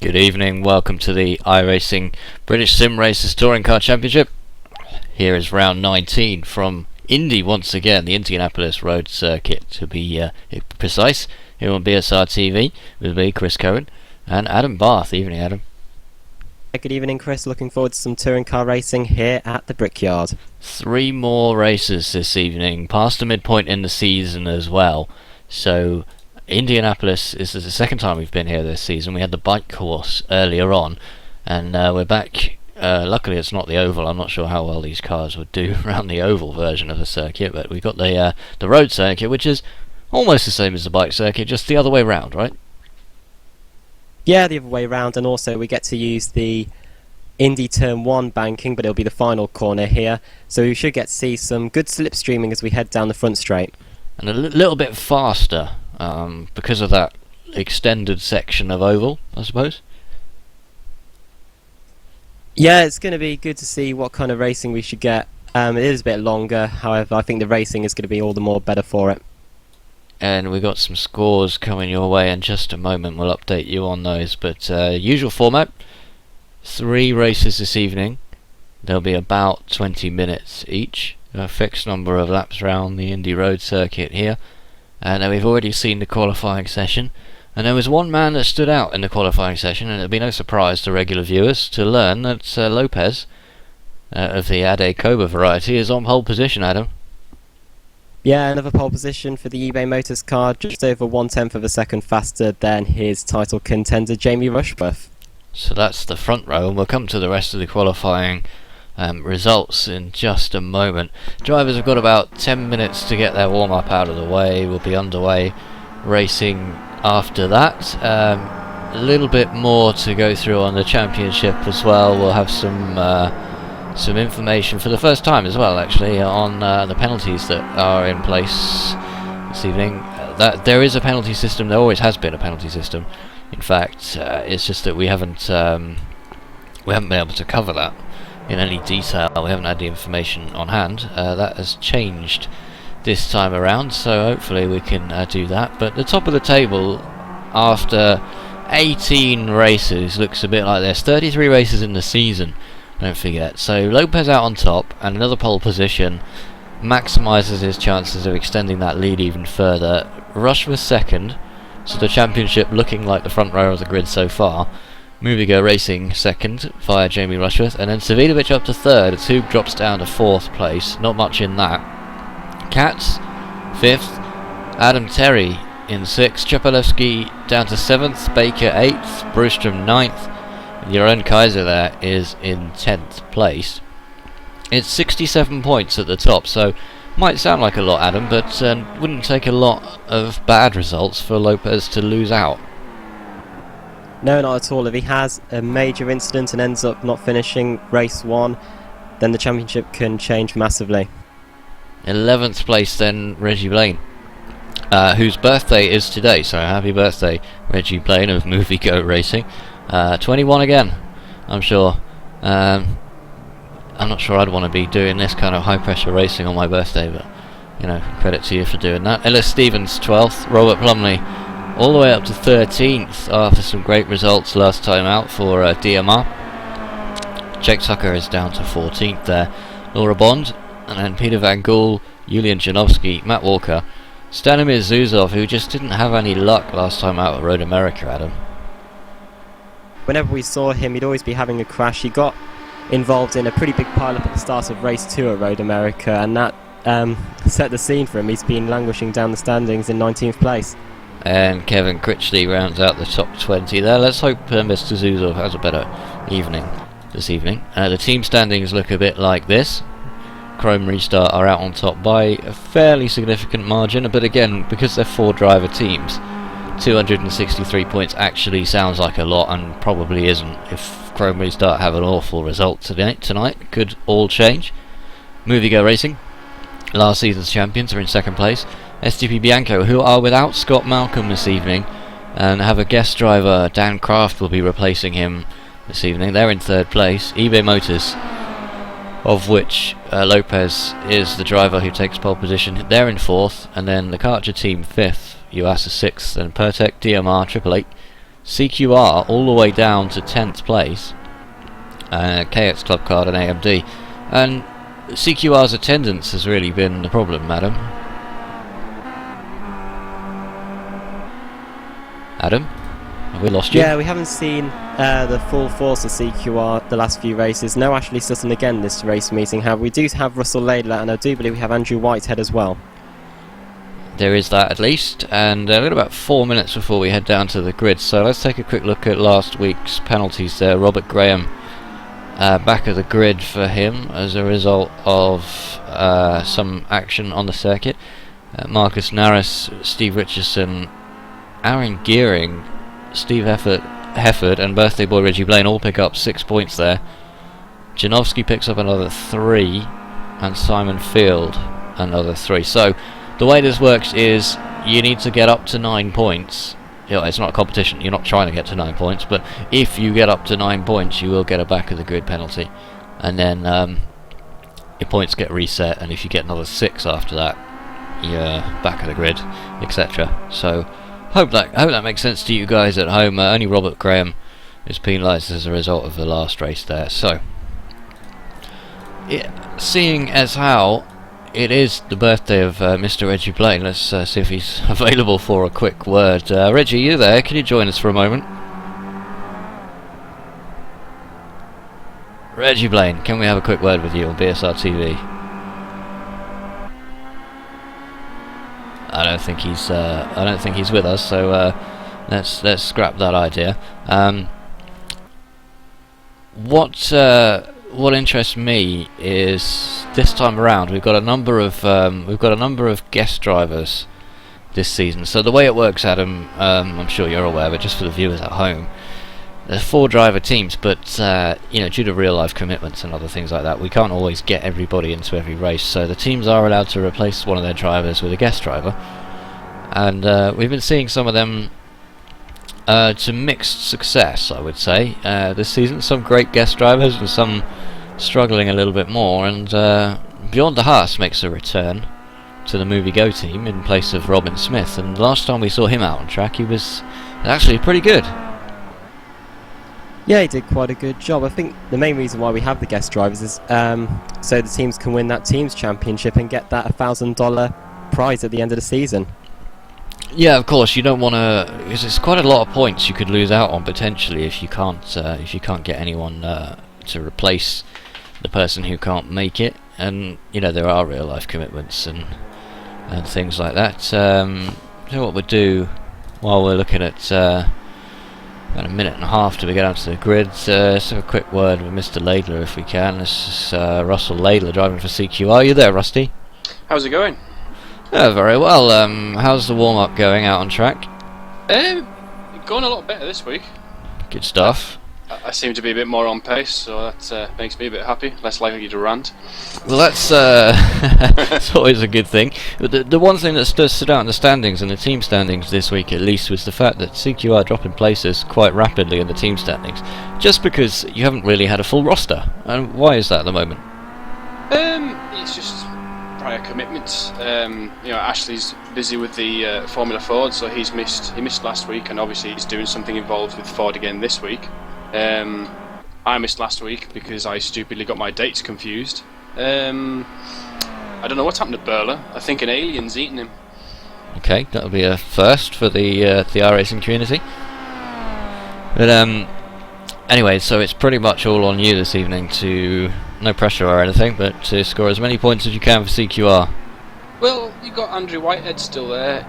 Good evening, welcome to the iRacing British Sim Racers Touring Car Championship. Here is round 19 from Indy once again, the Indianapolis road circuit to be precise, here on BSRTC with me, Chris Cohen, and Adam Barth. Evening, Adam. Good evening, Chris. Looking forward to some touring car racing here at the Brickyard. 3 more races this evening, past the midpoint in the season as well. So Indianapolis is the second time we've been here this season. We had the bike course earlier on, and we're back. Luckily it's not the oval. I'm not sure how well these cars would do around the oval version of the circuit, but we've got the road circuit, which is almost the same as the bike circuit, just the other way round, right? Yeah, the other way round, and also we get to use the Indy Turn 1 banking, but it'll be the final corner here, so we should get to see some good slipstreaming as we head down the front straight. And a little bit faster, because of that extended section of oval, I suppose. Yeah, it's going to be good to see what kind of racing we should get. It is a bit longer, however, I think the racing is going to be all the more better for it. And we got some scores coming your way in just a moment. We'll update you on those, but usual format, 3 races this evening. There'll be about 20 minutes each, a fixed number of laps around the Indy Road circuit here. And we've already seen the qualifying session, and there was one man that stood out in the qualifying session, and it'll be no surprise to regular viewers to learn that Lopez of the Ade Koba variety is on pole position. Adam. Yeah, another pole position for the eBay Motors car, just over 1/10 of a second faster than his title contender Jamie Rushworth. So that's the front row, and we'll come to the rest of the qualifying results in just a moment. Drivers have got about 10 minutes to get their warm-up out of the way. We'll be underway racing after that. A little bit more to go through on the championship as well. We'll have some information for the first time as well, actually, on the penalties that are in place this evening. That there is a penalty system. There always has been a penalty system. In fact, it's just that we haven't been able to cover that in any detail. We haven't had the information on hand. That has changed this time around, so hopefully we can do that. But the top of the table after 18 races looks a bit like this. 33 races in the season, don't forget. So Lopez out on top, and another pole position maximises his chances of extending that lead even further. Rushworth second, so the championship looking like the front row of the grid so far. Movigo Racing second via Jamie Rushworth, and then Savinovic up to third. Tube drops down to 4th place, not much in that. Katz 5th, Adam Terry in 6th, Chapalewski down to 7th, Baker 8th, Brewstrom 9th, and Jeroen Kaiser there is in 10th place. It's 67 points at the top, so might sound like a lot, Adam, but wouldn't take a lot of bad results for Lopez to lose out. No, not at all. If he has a major incident and ends up not finishing race 1, then the championship can change massively. 11th place then, Reggie Blaine, whose birthday is today, so happy birthday, Reggie Blaine of Movigo Racing. 21 again, I'm sure. I'm not sure I'd want to be doing this kind of high pressure racing on my birthday, but you know, credit to you for doing that. Ellis Stevens 12th, Robert Plumley all the way up to 13th after some great results last time out for DMR. Jake Tucker is down to 14th there. Laura Bond, and then Peter Van Gool, Julian Janowski, Matt Walker, Stanimir Zuzov, who just didn't have any luck last time out at Road America, Adam. Whenever we saw him, he'd always be having a crash. He got involved in a pretty big pile-up at the start of race 2 at Road America, and that set the scene for him. He's been languishing down the standings in 19th place. And Kevin Critchley rounds out the top 20 there. Let's hope Mr. Zuzov has a better evening this evening. The team standings look a bit like this. Chrome Restart are out on top by a fairly significant margin, but again, because they're 4 driver teams, 263 points actually sounds like a lot, and probably isn't. If Chrome Restart have an awful result tonight, it could all change. Movigo Racing, last season's champions, are in 2nd place. STP Bianco, who are without Scott Malcolm this evening, and have a guest driver, Dan Kraft, will be replacing him this evening. They're in 3rd place. eBay Motors, of which Lopez is the driver who takes pole position, they're in 4th, and then the Karcher team 5th, UASA 6th, and Pertec, DMR, 888, CQR all the way down to 10th place, KX Club Card and AMD, and CQR's attendance has really been the problem, Adam. Adam, have we lost you? Yeah, we haven't seen the full force of CQR the last few races. No Ashley Sutton again this race meeting. However, we do have Russell Laidler, and I do believe we have Andrew Whitehead as well. There is that at least, and we've got about 4 minutes before we head down to the grid, so let's take a quick look at last week's penalties there. Robert Graham back of the grid for him as a result of some action on the circuit. Marcus Narris, Steve Richardson, Aaron Gearing, Steve Hefford and birthday boy Reggie Blaine all pick up 6 points there. Janowski picks up another 3 and Simon Field another 3. So the way this works is you need to get up to 9 points. You know, it's not a competition, you're not trying to get to 9 points, but if you get up to 9 points you will get a back of the grid penalty, and then your points get reset, and if you get another 6 after that you're back of the grid, etc. So hope that makes sense to you guys at home. Only Robert Graham is penalised as a result of the last race there. So, seeing as how it is the birthday of Mr. Reggie Blaine, let's see if he's available for a quick word. Reggie, you there? Can you join us for a moment? Reggie Blaine, can we have a quick word with you on BSRTV? I don't think he's with us, so let's scrap that idea. What interests me is this time around we've got a number of guest drivers this season. So the way it works, Adam, I'm sure you're aware, but just for the viewers at home, there's 4 driver teams, but due to real life commitments and other things like that, we can't always get everybody into every race. So the teams are allowed to replace one of their drivers with a guest driver, and we've been seeing some of them to mixed success, I would say, this season. Some great guest drivers and some struggling a little bit more, and Bjorn de Haas makes a return to the Movie Go team in place of Robin Smith, and last time we saw him out on track he was actually pretty good. Yeah, he did quite a good job. I think the main reason why we have the guest drivers is so the teams can win that team's championship and get that $1,000 prize at the end of the season. Yeah, of course, you don't want to, because it's quite a lot of points you could lose out on potentially if you can't get anyone to replace the person who can't make it, and there are real life commitments and things like that. So what we'll do while we're looking at about a minute and a half till we get out to the grid, let's have a quick word with Mr. Laidler if we can. This is Russell Laidler driving for CQR. Are you there, Rusty? How's it going? Very well. How's the warm-up going out on track? Going a lot better this week. Good stuff. I seem to be a bit more on pace, so that makes me a bit happy. Less likely to rant. Well, that's always a good thing. But the one thing that stood out in the standings, and the team standings this week at least, was the fact that CQR dropping places quite rapidly in the team standings, just because you haven't really had a full roster. And why is that at the moment? It's just prior commitments. Ashley's busy with the Formula Ford, so he missed last week, and obviously he's doing something involved with Ford again this week. I missed last week because I stupidly got my dates confused. I don't know what's happened to Burler. I think an alien's eaten him. Okay, that'll be a first for the iRacing community. But anyway, so it's pretty much all on you this evening to, no pressure or anything, but to score as many points as you can for CQR. Well, you got Andrew Whitehead still there.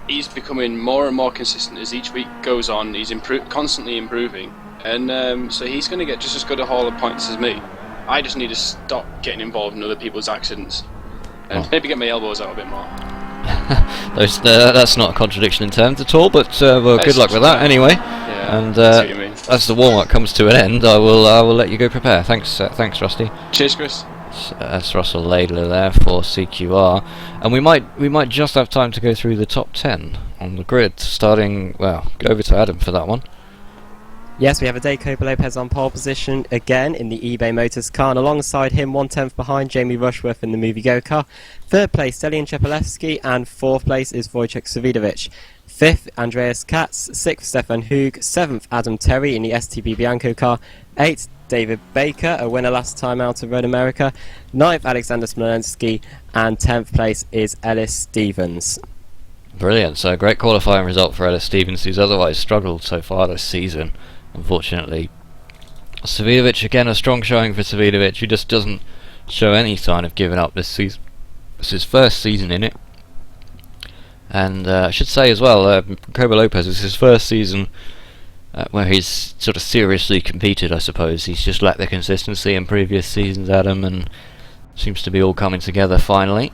He's becoming more and more consistent as each week goes on. He's constantly improving, and so he's going to get just as good a haul of points as me. I just need to stop getting involved in other people's accidents and maybe get my elbows out a bit more. That's not a contradiction in terms at all, but good luck with that anyway. Yeah, and what you mean. As the warm-up comes to an end, I will let you go prepare. Thanks, Rusty. Cheers, Chris. That's Russell Laidler there for CQR, and we might just have time to go through the top 10 on the grid. Starting, well, go over to Adam for that one. Yes, we have Adeko Lopez on pole position again in the eBay Motors car, and alongside him, 1/10 behind, Jamie Rushworth in the Movie Go car. Third place, Stelian Chepelewski, and fourth place is Wojciech Savidovic. Fifth, Andreas Katz. Sixth, Stefan Hug. Seventh, Adam Terry in the STB Bianco car. Eighth, David Baker, a winner last time out of Road America. Ninth, Alexander Smolensky, and 10th place is Ellis Stevens. Brilliant. So great qualifying result for Ellis Stevens, who's otherwise struggled so far this season, unfortunately. Savidovic, again a strong showing for Savidovic, who just doesn't show any sign of giving up this season. It's his first season in it. And I should say as well, Jacobo Lopez is his first season where he's sort of seriously competed, I suppose. He's just lacked the consistency in previous seasons, Adam, and seems to be all coming together finally.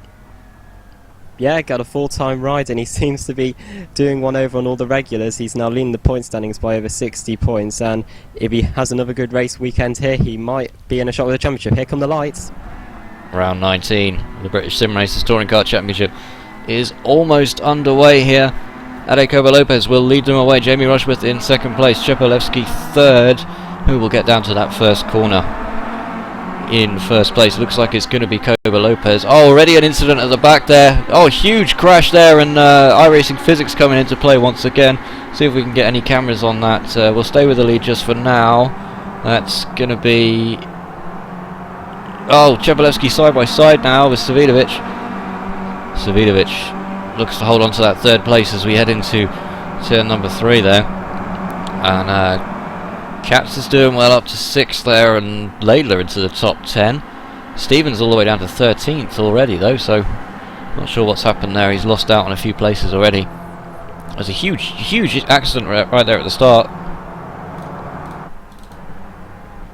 Yeah, got a full-time ride, and he seems to be doing one over on all the regulars. He's now leading the point standings by over 60 points, and if he has another good race weekend here, he might be in a shot with the championship. Here come the lights. Round 19, the British Sim Racers Touring Car Championship is almost underway here. Adeko Lopez will lead them away. Jamie Rushworth in second place, Chepelewski third, who will get down to that first corner in first place. Looks like it's going to be Koba Lopez. Oh, already an incident at the back there. Oh, huge crash there, and iRacing physics coming into play once again. See if we can get any cameras on that. We'll stay with the lead just for now. That's going to be... Oh, Chepelewski side by side now with Savidovic. Savidovic looks to hold on to that third place as we head into turn number 3 there. And Katz is doing well up to 6th there, and Laidler into the top 10. Stevens all the way down to 13th already though, so not sure what's happened there. He's lost out on a few places already. There's a huge accident right there at the start.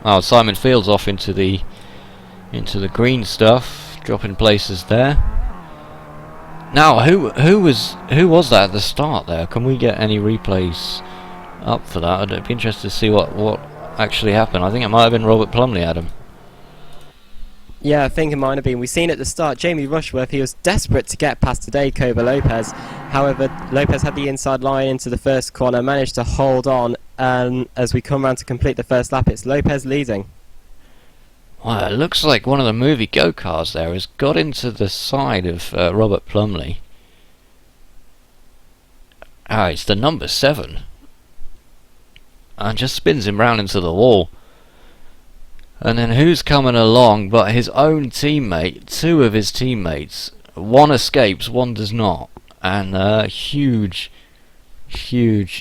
Oh, Simon Fields off into the green stuff, dropping places there. Now, who was that at the start there? Can we get any replays up for that? I'd be interested to see what actually happened. I think it might have been Robert Plumley, Adam. Yeah, I think it might have been. We've seen at the start, Jamie Rushworth, he was desperate to get past today, Koba Lopez. However, Lopez had the inside line into the first corner, managed to hold on, and as we come round to complete the first lap, it's Lopez leading. Well, it looks like one of the movie go-cars there has got into the side of Robert Plumley. Ah, it's the number 7. And just spins him round into the wall. And then who's coming along but his own teammate? 2 of his teammates. One escapes, one does not. And huge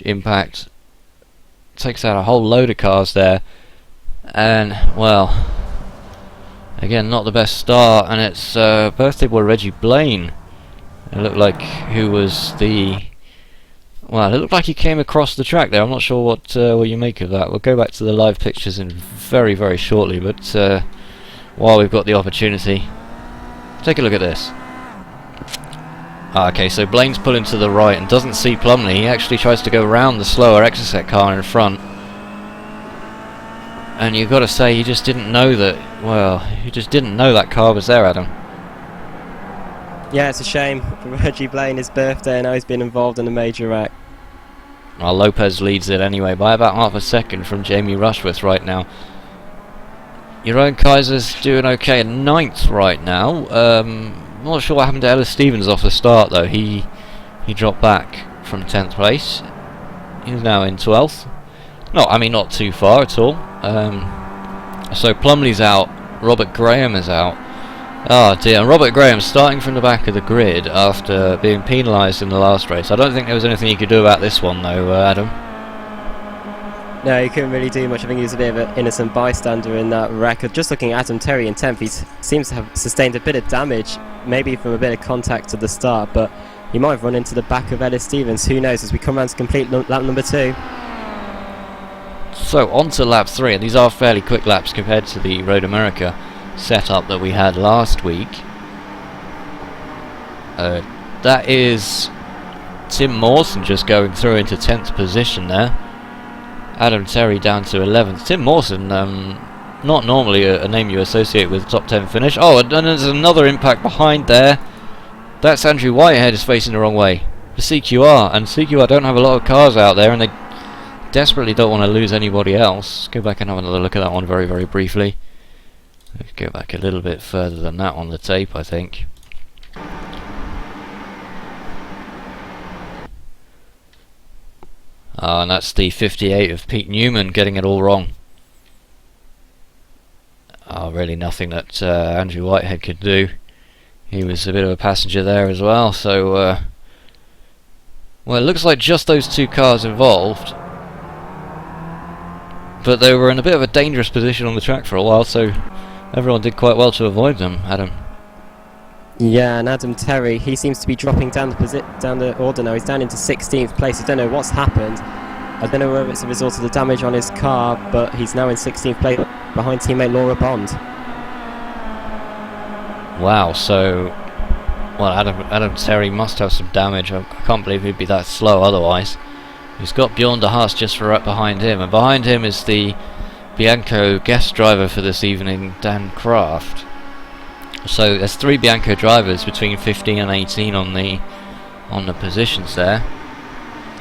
impact. Takes out a whole load of cars there. And, well... Again, not the best start, and it's birthday boy Reggie Blaine. It looked like who was the... Well, it looked like he came across the track there. I'm not sure what you make of that. We'll go back to the live pictures in very shortly, but while we've got the opportunity, take a look at this. Okay, so Blaine's pulling to the right and doesn't see Plumley. He actually tries to go round the slower Exocet car in front. And you've got to say, he just didn't know that, well, he just didn't know that car was there, Adam. Yeah, it's a shame for Reggie Blaine, his birthday, and now he's been involved in a major wreck. Well, Lopez leads it anyway by about half a second from Jamie Rushworth right now. Jeroen Kaiser's doing okay at 9th right now. Not sure what happened to Ellis Stevens off the start though. He dropped back from 10th place. He's now in 12th. Not too far at all. So Plumley's out, Robert Graham is out. Oh dear, and Robert Graham starting from the back of the grid after being penalised in the last race. I don't think there was anything he could do about this one though, Adam. No, he couldn't really do much. I think he was a bit of an innocent bystander in that wreck. Just looking at Adam Terry in 10th, he seems to have sustained a bit of damage, maybe from a bit of contact at the start, but he might have run into the back of Ellis Stevens. Who knows, as we come around to complete lap number 2. So on to lap 3, and these are fairly quick laps compared to the Road America setup that we had last week. That is Tim Mawson just going through into 10th position there. Adam Terry down to 11th. Tim Mawson, not normally a name you associate with top 10 finish. Oh, and there's another impact behind there. That's Andrew Whitehead is facing the wrong way for CQR, and CQR don't have a lot of cars out there, and they desperately don't want to lose anybody else. Go back and have another look at that one very, very briefly. Let's go back a little bit further than that on the tape, I think. And that's the 58 of Pete Newman getting it all wrong. Really nothing that Andrew Whitehead could do. He was a bit of a passenger there as well, so well, it looks like just those two cars involved, but they were in a bit of a dangerous position on the track for a while, so everyone did quite well to avoid them. Adam. Yeah, and Adam Terry, he seems to be dropping down the order now. He's down into 16th place. I don't know what's happened. I don't know whether it's a result of the damage on his car, but he's now in 16th place behind teammate Laura Bond. Wow, so well, Adam Terry must have some damage. I can't believe he'd be that slow otherwise. He's got Bjorn de Haas just right behind him, and behind him is the Bianco guest driver for this evening, Dan Kraft. So there's 3 Bianco drivers between 15 and 18 on the positions there.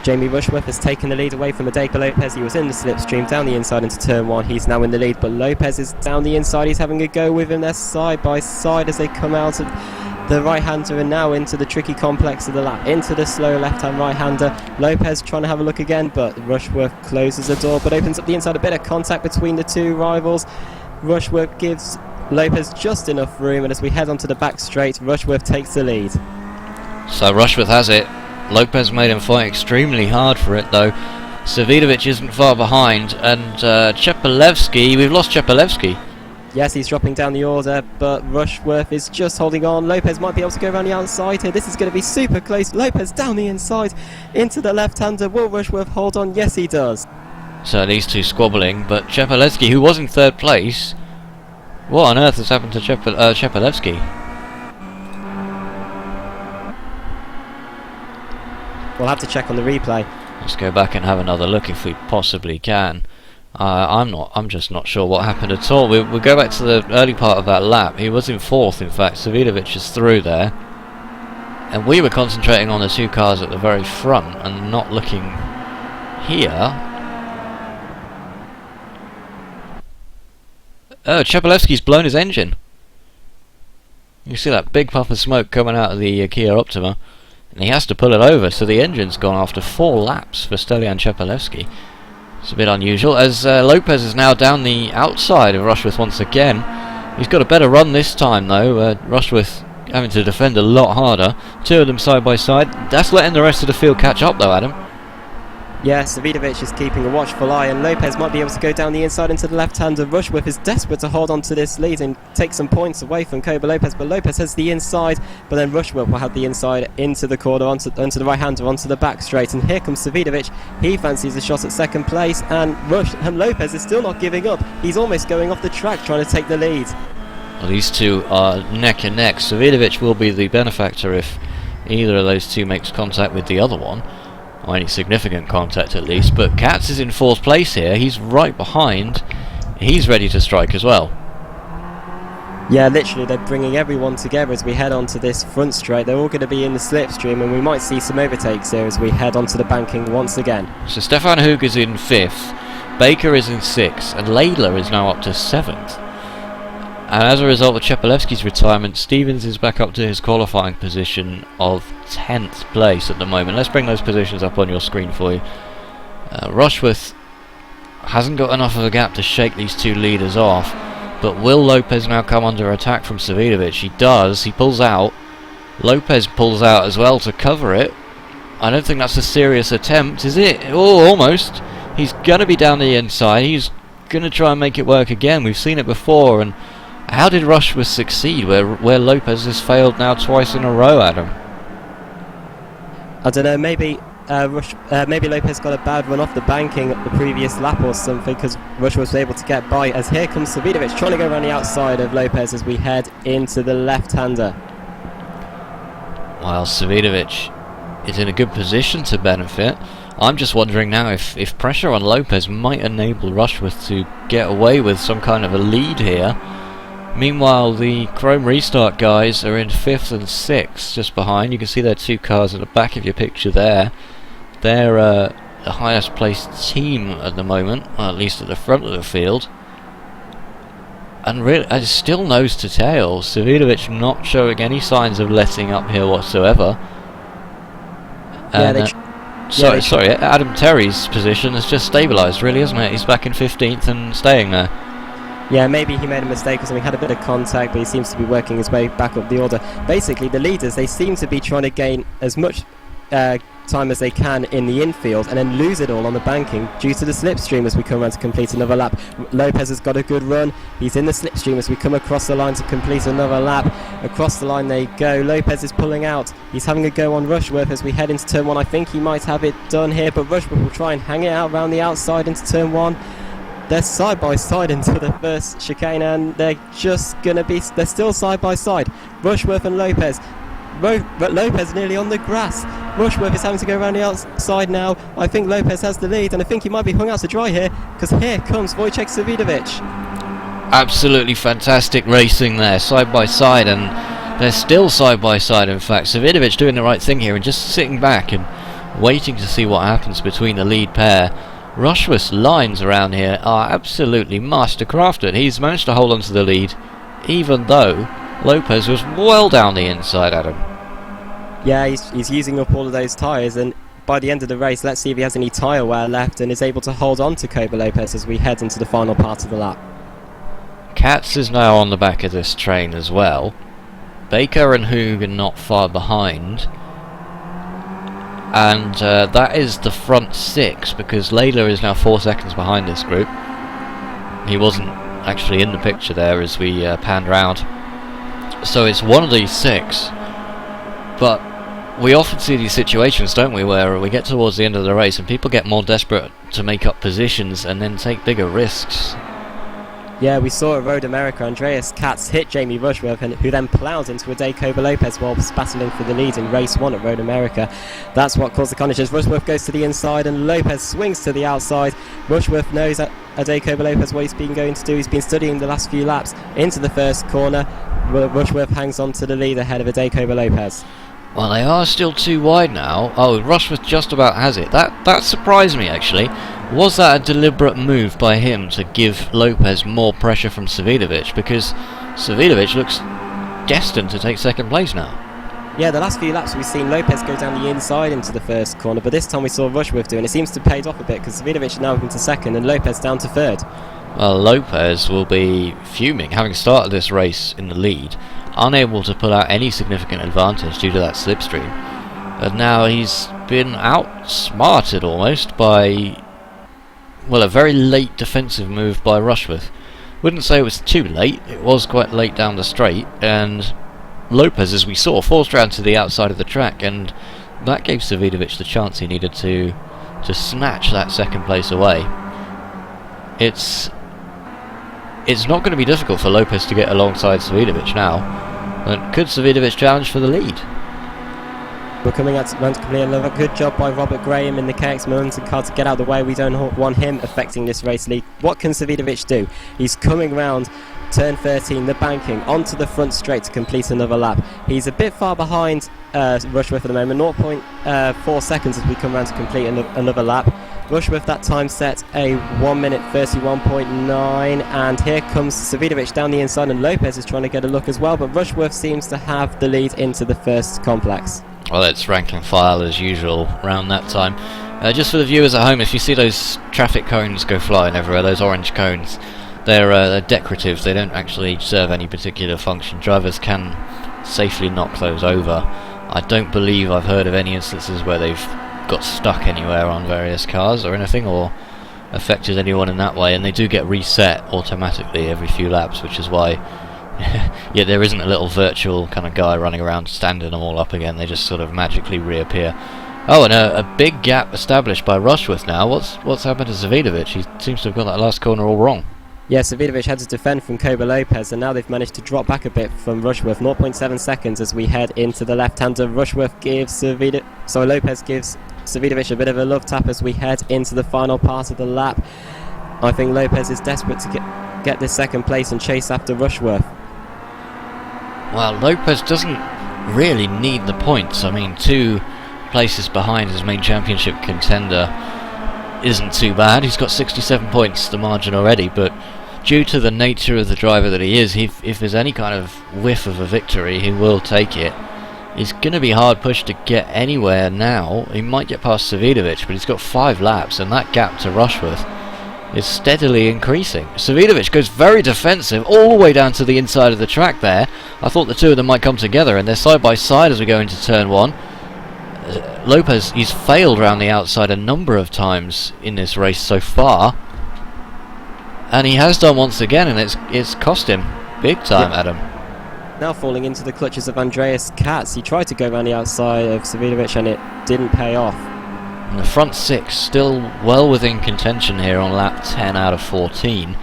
Jamie Rushworth has taken the lead away from Adeka Lopez. He was in the slipstream down the inside into turn 1. He's now in the lead, but Lopez is down the inside. He's having a go with him. They're side by side as they come out of the right-hander and now into the tricky complex of the lap, into the slow left-hand right-hander. Lopez trying to have a look again, but Rushworth closes the door but opens up the inside. A bit of contact between the two rivals. Rushworth gives Lopez just enough room, and as we head onto the back straight, Rushworth takes the lead. So Rushworth has it. Lopez made him fight extremely hard for it though. Savidovic isn't far behind, and Chepelevsky, we've lost Chepelevsky. Yes, he's dropping down the order, but Rushworth is just holding on. Lopez might be able to go around the outside here. This is going to be super close. Lopez down the inside into the left-hander. Will Rushworth hold on? Yes, he does. So these two squabbling, but Chepelevsky, who was in 3rd place, what on earth has happened to Chepelevsky? We'll have to check on the replay. Let's go back and have another look if we possibly can. I'm just not sure what happened at all. We'll go back to the early part of that lap. He was in 4th, in fact. Savidovic is through there. And we were concentrating on the 2 cars at the very front and not looking here. Oh, Chepelevsky's blown his engine. You see that big puff of smoke coming out of the Kia Optima, and he has to pull it over, so the engine's gone after 4 laps for Stelian Chepelevsky. It's a bit unusual, as Lopez is now down the outside of Rushworth once again. He's got a better run this time though, Rushworth having to defend a lot harder. 2 of them side by side. That's letting the rest of the field catch up though, Adam. Yeah, Savidovic is keeping a watchful eye, and Lopez might be able to go down the inside into the left-hander. Rushworth is desperate to hold on to this lead and take some points away from Koba Lopez, but Lopez has the inside, but then Rushworth will have the inside into the corner, onto the right-hander, onto the back straight, and here comes Savidovic. He fancies a shot at 2nd place, and Lopez is still not giving up. He's almost going off the track trying to take the lead. Well, these two are neck and neck. Savidovic will be the benefactor if either of those two makes contact with the other one. Or any significant contact at least, but Katz is in 4th place here. He's right behind. He's ready to strike as well. Yeah, literally they're bringing everyone together as we head onto this front straight. They're all going to be in the slipstream, and we might see some overtakes here as we head onto the banking once again. So Stefan Hoog is in 5th, Baker is in 6th, and Laidler is now up to 7th. And as a result of Chepelevsky's retirement, Stevens is back up to his qualifying position of 10th place at the moment. Let's bring those positions up on your screen for you. Rushworth hasn't got enough of a gap to shake these 2 leaders off, but will Lopez now come under attack from Savidovic? He does. He pulls out. Lopez pulls out as well to cover it. I don't think that's a serious attempt, is it? Oh, almost. He's going to be down the inside. He's going to try and make it work again. We've seen it before, and how did Rushworth succeed where Lopez has failed now twice in a row, Adam? I don't know, maybe Lopez got a bad run off the banking at the previous lap or something, because Rushworth was able to get by, as here comes Savidovic trying to go around the outside of Lopez as we head into the left-hander. While Savidovic is in a good position to benefit, I'm just wondering now if pressure on Lopez might enable Rushworth to get away with some kind of a lead here. Meanwhile, the Chrome Restart guys are in 5th and 6th, just behind. You can see their 2 cars at the back of your picture there. They're the highest placed team at the moment, or at least at the front of the field. And really, it's still nose to tail. Savinovic not showing any signs of letting up here whatsoever. And, sorry, Adam Terry's position has just stabilised, really, hasn't it? He's back in 15th and staying there. Yeah, maybe he made a mistake because he had a bit of contact, but he seems to be working his way back up the order. Basically, the leaders, they seem to be trying to gain as much time as they can in the infield and then lose it all on the banking due to the slipstream as we come around to complete another lap. Lopez has got a good run. He's in the slipstream as we come across the line to complete another lap. Across the line they go. Lopez is pulling out. He's having a go on Rushworth as we head into turn 1. I think he might have it done here, but Rushworth will try and hang it out around the outside into turn 1. They're side by side into the first chicane, and they're still side by side. Rushworth and Lopez. Lopez nearly on the grass. Rushworth is having to go around the outside now. I think Lopez has the lead, and I think he might be hung out to dry here, because here comes Wojciech Savinovic. Absolutely fantastic racing there, side by side, and they're still side by side. In fact, Savinovic doing the right thing here and just sitting back and waiting to see what happens between the lead pair. Rushworth's lines around here are absolutely mastercrafted. He's managed to hold on to the lead, even though Lopez was well down the inside, Adam. Yeah, he's using up all of those tyres, and by the end of the race, let's see if he has any tyre wear left and is able to hold on to Kobe Lopez as we head into the final part of the lap. Katz is now on the back of this train as well. Baker and Hoog are not far behind. And that is the front 6, because Layla is now 4 seconds behind this group. He wasn't actually in the picture there as we panned round. So it's one of these 6. But we often see these situations, don't we, where we get towards the end of the race and people get more desperate to make up positions and then take bigger risks. Yeah, we saw at Road America, Andreas Katz hit Jamie Rushworth, who then ploughed into Ade Koba Lopez while battling for the lead in race 1 at Road America. That's what caused the carnage. Rushworth goes to the inside and Lopez swings to the outside. Rushworth knows that Ade Koba Lopez what he's been going to do. He's been studying the last few laps into the first corner. Rushworth hangs on to the lead ahead of Ade Koba Lopez. Well, they are still too wide now. Oh, Rushworth just about has it. That surprised me, actually. Was that a deliberate move by him to give Lopez more pressure from Savinovic? Because Savinovic looks destined to take second place now. Yeah, the last few laps we've seen Lopez go down the inside into the first corner, but this time we saw Rushworth do, and it seems to have paid off a bit because Savinovic is now into second and Lopez down to third. Well, Lopez will be fuming, having started this race in the lead, unable to put out any significant advantage due to that slipstream. And now he's been outsmarted almost by, well, a very late defensive move by Rushworth. Wouldn't say it was too late, it was quite late down the straight, and Lopez, as we saw, forced round to the outside of the track, and that gave Savinovic the chance he needed to snatch that second place away. It's not going to be difficult for Lopez to get alongside Savinovic now. But could Savinovic challenge for the lead? We're coming out to complete another good job by Robert Graham in the KX Momentum car to get out of the way. We don't want him affecting this race lead. What can Savinovic do? He's coming round turn 13, the banking, onto the front straight to complete another lap. He's a bit far behind Rushworth at the moment, 0.4 seconds as we come round to complete another lap. Rushworth that time set a 1 minute 31.9, and here comes Savinovic down the inside, and Lopez is trying to get a look as well, but Rushworth seems to have the lead into the first complex. Well, it's rank and file as usual around that time. Just for the viewers at home, if you see those traffic cones go flying everywhere, those orange cones, they're decorative, they don't actually serve any particular function. Drivers can safely knock those over. I don't believe I've heard of any instances where they've got stuck anywhere on various cars or anything, or affected anyone in that way, and they do get reset automatically every few laps, which is why yeah, there isn't a little virtual kind of guy running around standing them all up again. They just sort of magically reappear. Oh, and a big gap established by Rushworth now. What's happened to Savinovic? He seems to have got that last corner all wrong. Yeah, Savinovic had to defend from Koba Lopez, and now they've managed to drop back a bit from Rushworth, 0.7 seconds as we head into the left-hander. Lopez gives Savinovic a bit of a love tap as we head into the final part of the lap. I think Lopez is desperate to get this second place and chase after Rushworth. Well, Lopez doesn't really need the points. I mean, 2 places behind his main championship contender isn't too bad. He's got 67 points, the margin already, but due to the nature of the driver that he is, if there's any kind of whiff of a victory, he will take it. He's going to be hard pushed to get anywhere now. He might get past Savidovic, but he's got 5 laps, and that gap to Rushworth is steadily increasing. Savidovic goes very defensive all the way down to the inside of the track there. I thought the two of them might come together, and they're side by side as we go into turn 1. Lopez, he's failed around the outside a number of times in this race so far, and he has done once again, and it's cost him big time, Adam. Now falling into the clutches of Andreas Katz. He tried to go around the outside of Savidovic and it didn't pay off. And the front 6 still well within contention here on lap 10 out of 14.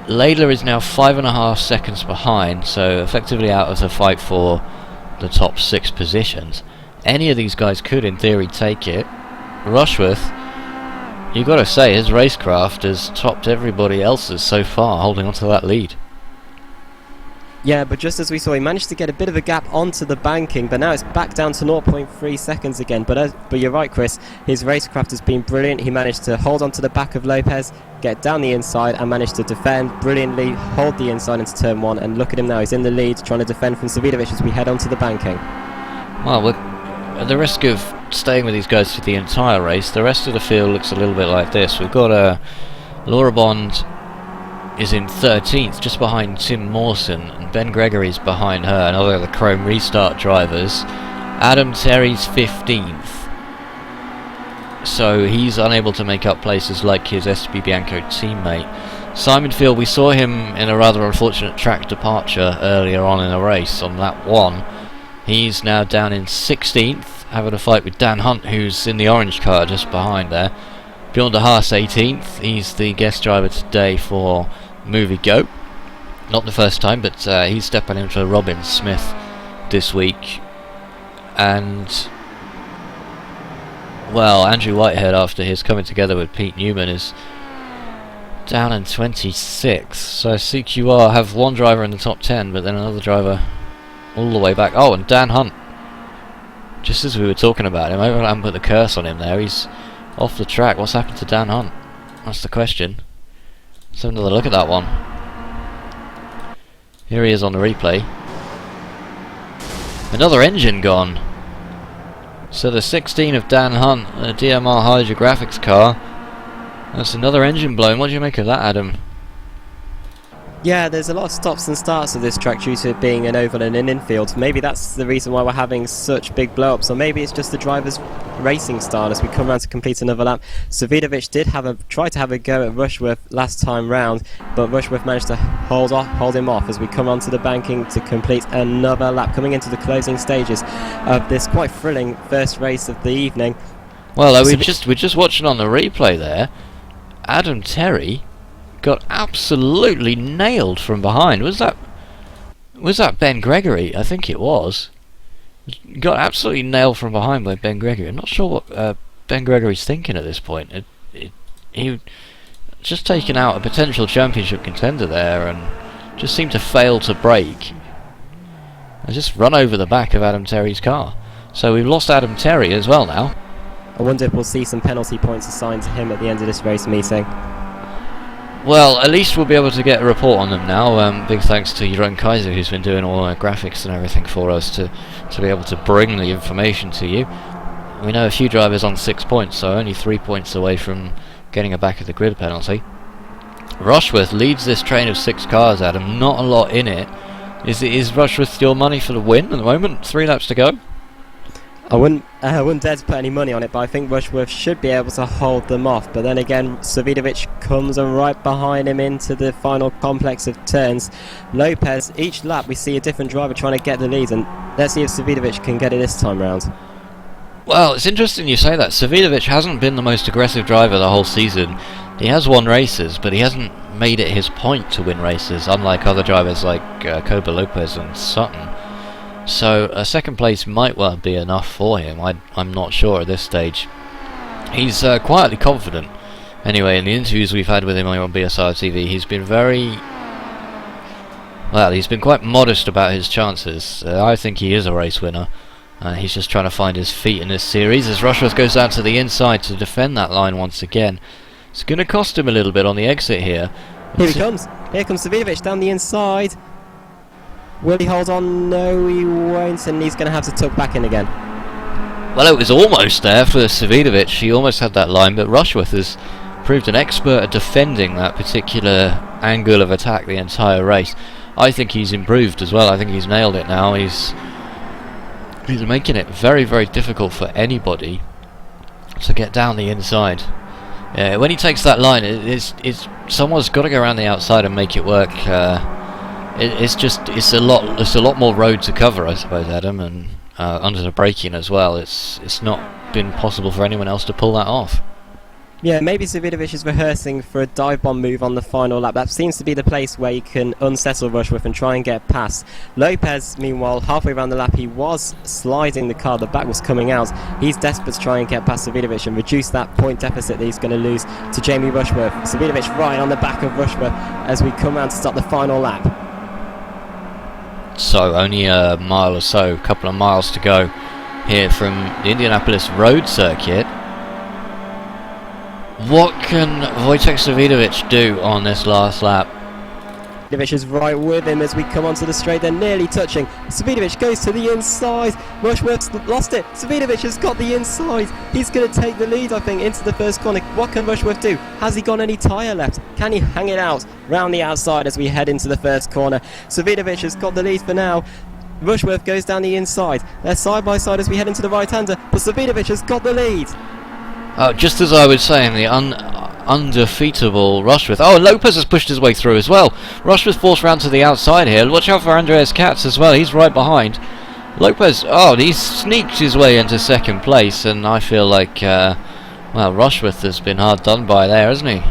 Laidler is now 5.5 seconds behind, so effectively out of the fight for the top 6 positions. Any of these guys could in theory take it. Rushworth, you've got to say, his racecraft has topped everybody else's so far, holding onto that lead. Yeah, but just as we saw, he managed to get a bit of a gap onto the banking, but now it's back down to 0.3 seconds again. But you're right, Chris, his racecraft has been brilliant. He managed to hold onto the back of Lopez, get down the inside, and managed to defend brilliantly, hold the inside into turn 1, and look at him now, he's in the lead, trying to defend from Savidovic as we head onto the banking. Well, at the risk of staying with these guys for the entire race, the rest of the field looks a little bit like this. We've got Laura Bond is in 13th, just behind Tim Mawson, and Ben Gregory's behind her, another of the Chrome Restart drivers. Adam Terry's 15th, so he's unable to make up places like his SB Bianco teammate. Simon Field, we saw him in a rather unfortunate track departure earlier on in the race on lap 1. He's now down in 16th, having a fight with Dan Hunt, who's in the orange car just behind there. Bjorn de Haas 18th, he's the guest driver today for Movie Go. Not the first time, but he's stepping in for Robin Smith this week. And, well, Andrew Whitehead, after his coming together with Pete Newman, is down in 26th. So CQR have one driver in the top 10, but then another driver all the way back. Oh, and Dan Hunt, just as we were talking about him, I haven't put the curse on him there. He's off the track. What's happened to Dan Hunt? That's the question. Let's have another look at that one. Here he is on the replay. Another engine gone. So the 16 of Dan Hunt, a DMR hydrographics car. That's another engine blown. What do you make of that, Adam? Yeah, there's a lot of stops and starts of this track due to it being an oval and an infield. Maybe that's the reason why we're having such big blow-ups, or maybe it's just the driver's racing style as we come around to complete another lap. Savidovic did try to have a go at Rushworth last time round, but Rushworth managed to hold him off as we come onto the banking to complete another lap, coming into the closing stages of this quite thrilling first race of the evening. Well, we're just watching on the replay there. Adam Terry got absolutely nailed from behind. Was that Ben Gregory? I think it was. Got absolutely nailed from behind by Ben Gregory. I'm not sure what Ben Gregory's thinking at this point. He just taken out a potential championship contender there and just seemed to fail to brake. I just run over the back of Adam Terry's car. So we've lost Adam Terry as well now. I wonder if we'll see some penalty points assigned to him at the end of this race meeting. Well, at least we'll be able to get a report on them now. Big thanks to Jeroen Kaiser, who's been doing all our graphics and everything for us to be able to bring the information to you. We know a few drivers on 6 points, so only 3 points away from getting a back of the grid penalty. Rushworth leads this train of 6 cars, Adam. Not a lot in it. Is Rushworth your money for the win at the moment? 3 laps to go. I wouldn't dare to put any money on it, but I think Rushworth should be able to hold them off. But then again, Savidovic comes right behind him into the final complex of turns. Lopez, each lap we see a different driver trying to get the lead, and let's see if Savidovic can get it this time round. Well, it's interesting you say that. Savidovic hasn't been the most aggressive driver the whole season. He has won races, but he hasn't made it his point to win races, unlike other drivers like Koba Lopez and Sutton. So a second place might well be enough for him. I'm not sure at this stage. He's quietly confident. Anyway, in the interviews we've had with him on BSR TV, he's been he's been quite modest about his chances. I think he is a race winner. He's just trying to find his feet in this series as Rushworth goes out to the inside to defend that line once again. It's going to cost him a little bit on the exit here. Here he comes. Here comes Savidovic down the inside. Will he hold on? No, he won't, and he's going to have to tuck back in again. Well, it was almost there for Savidovic. He almost had that line, but Rushworth has proved an expert at defending that particular angle of attack the entire race. I think he's improved as well. I think he's nailed it now. He's making it very, very difficult for anybody to get down the inside. When he takes that line, someone's got to go around the outside and make it work. It's a lot more road to cover, I suppose, Adam, and under the braking as well. It's not been possible for anyone else to pull that off. Yeah, maybe Savidovic is rehearsing for a dive bomb move on the final lap. That seems to be the place where you can unsettle Rushworth and try and get past. Lopez, meanwhile, halfway around the lap, he was sliding the car. The back was coming out. He's desperate to try and get past Savidovic and reduce that point deficit that he's going to lose to Jamie Rushworth. Savidovic right on the back of Rushworth as we come round to start the final lap. So only a mile or so, a couple of miles to go here from the Indianapolis road circuit. What can Wojciech Savidovic do on this last lap? Savidovic is right with him as we come onto the straight. They're nearly touching. Savidovic goes to the inside. Rushworth's lost it. Savidovic has got the inside. He's going to take the lead, I think, into the first corner. What can Rushworth do? Has he got any tyre left? Can he hang it out round the outside as we head into the first corner? Savidovic has got the lead for now. Rushworth goes down the inside. They're side by side as we head into the right-hander, but Savidovic has got the lead. Just as I was saying, the undefeatable Rushworth. Oh, and Lopez has pushed his way through as well. Rushworth forced round to the outside here. Watch out for Andreas Katz as well. He's right behind. Lopez, he's sneaked his way into second place, and I feel like, Rushworth has been hard done by there, hasn't he?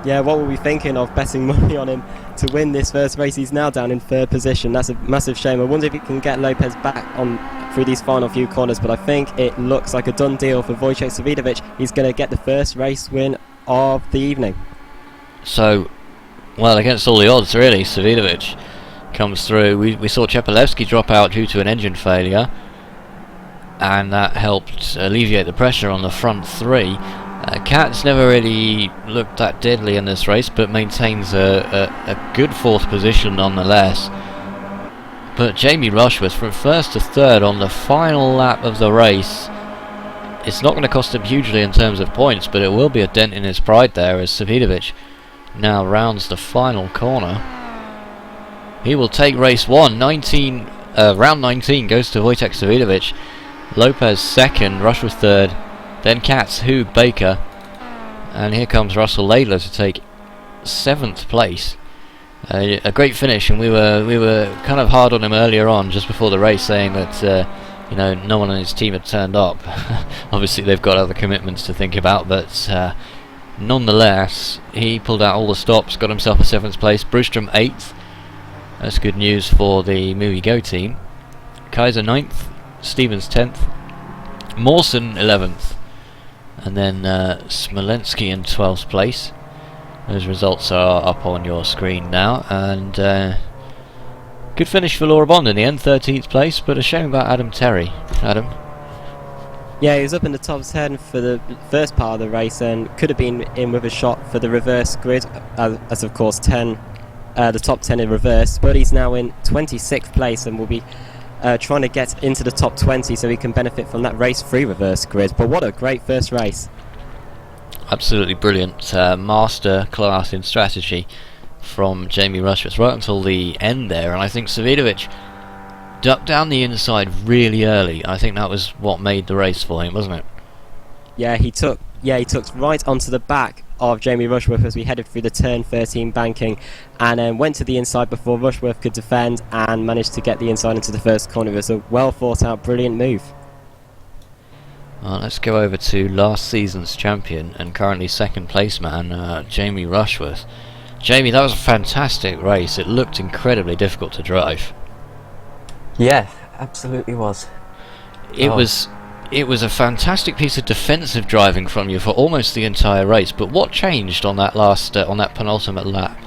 Yeah, what were we thinking of betting money on him to win this first race? He's now down in third position. That's a massive shame. I wonder if he can get Lopez back on through these final few corners, but I think it looks like a done deal for Wojciech Savidovic. He's going to get the first race win of the evening. So, well, against all the odds, really, Savidovic comes through. We saw Chepelewski drop out due to an engine failure, and that helped alleviate the pressure on the front three. Katz never really looked that deadly in this race, but maintains a good fourth position nonetheless. But Jamie Rushworth from first to third on the final lap of the race, it's not going to cost him hugely in terms of points, but it will be a dent in his pride there as Savidovic now rounds the final corner. He will take race 1. Round 19 goes to Wojciech Savidovic. Lopez second, Rushworth third, then Katz, Hugh, Baker, and here comes Russell Laidler to take 7th place. A great finish, and we were kind of hard on him earlier on, just before the race, saying that no one on his team had turned up. Obviously, they've got other commitments to think about, but nonetheless, he pulled out all the stops, got himself a 7th place. Brustrom 8th. That's good news for the Mui Go team. Kaiser 9th, Stevens 10th, Mawson 11th, and then Smolensky in 12th place. Those results are up on your screen now, and good finish for Laura Bond in the end, 13th place, but a shame about Adam Terry. Adam? Yeah, he was up in the top 10 for the first part of the race and could have been in with a shot for the reverse grid, as of course the top 10 in reverse, but he's now in 26th place and will be trying to get into the top 20 so he can benefit from that race-free reverse grid. But what a great first race. Absolutely brilliant. Master class in strategy from Jamie Rushworth right until the end there, and I think Savidovic ducked down the inside really early. I think that was what made the race for him, wasn't it? Yeah, he took right onto the back of Jamie Rushworth as we headed through the turn 13 banking, and went to the inside before Rushworth could defend and managed to get the inside into the first corner. It was a well thought out, brilliant move. Let's go over to last season's champion and currently second place man, Jamie Rushworth. Jamie, that was a fantastic race. It looked incredibly difficult to drive. Yeah, absolutely was. It was a fantastic piece of defensive driving from you for almost the entire race. But what changed on that on that penultimate lap?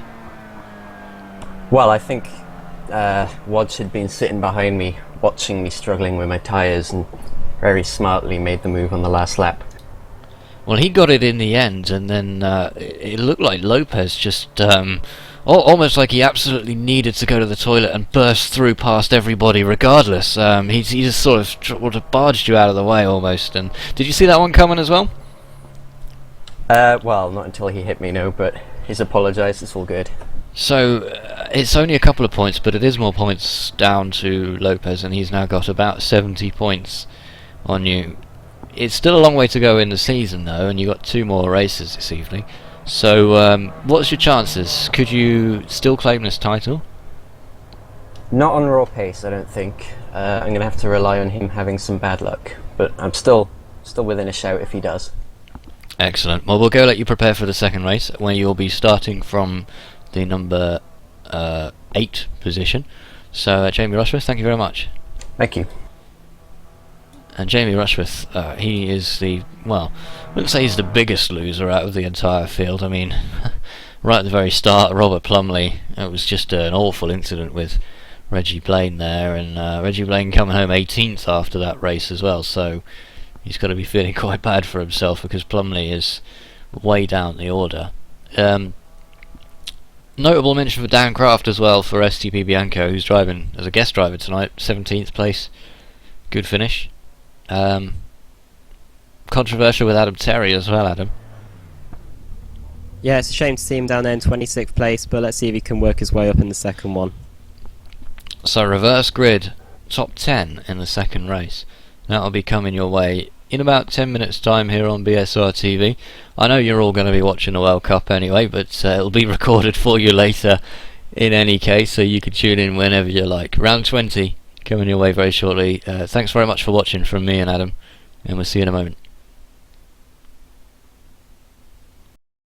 Well, I think Wadge had been sitting behind me watching me struggling with my tyres and very smartly made the move on the last lap. Well, he got it in the end, and then it looked like Lopez just almost like he absolutely needed to go to the toilet and burst through past everybody regardless. He just sort of barged you out of the way almost. And did you see that one coming as well? Well, not until he hit me, no, but he's apologised, it's all good. So it's only a couple of points, but it is more points down to Lopez, and he's now got about 70 points on you. It's still a long way to go in the season though, and you've got 2 more races this evening. So what's your chances? Could you still claim this title? Not on raw pace, I don't think. I'm going to have to rely on him having some bad luck, but I'm still within a shout if he does. Excellent. Well, we'll go let you prepare for the second race, where you'll be starting from the number 8 position. So Jamie Rushworth, thank you very much. Thank you. And Jamie Rushworth, he is the, well, I wouldn't say he's the biggest loser out of the entire field. I mean, right at the very start, Robert Plumley, it was just an awful incident with Reggie Blaine there, and Reggie Blaine coming home 18th after that race as well, so he's got to be feeling quite bad for himself because Plumley is way down the order. Notable mention for Dan Craft as well for STP Bianco, who's driving as a guest driver tonight, 17th place, good finish. Controversial with Adam Terry as well, Adam. Yeah, it's a shame to see him down there in 26th place, but let's see if he can work his way up in the second one. So reverse grid, top 10 in the second race. That'll be coming your way in about 10 minutes time here on BSR TV. I know you're all going to be watching the World Cup anyway, but it'll be recorded for you later in any case, so you can tune in whenever you like. Round 20 coming your way very shortly. Thanks very much for watching from me and Adam, and we'll see you in a moment.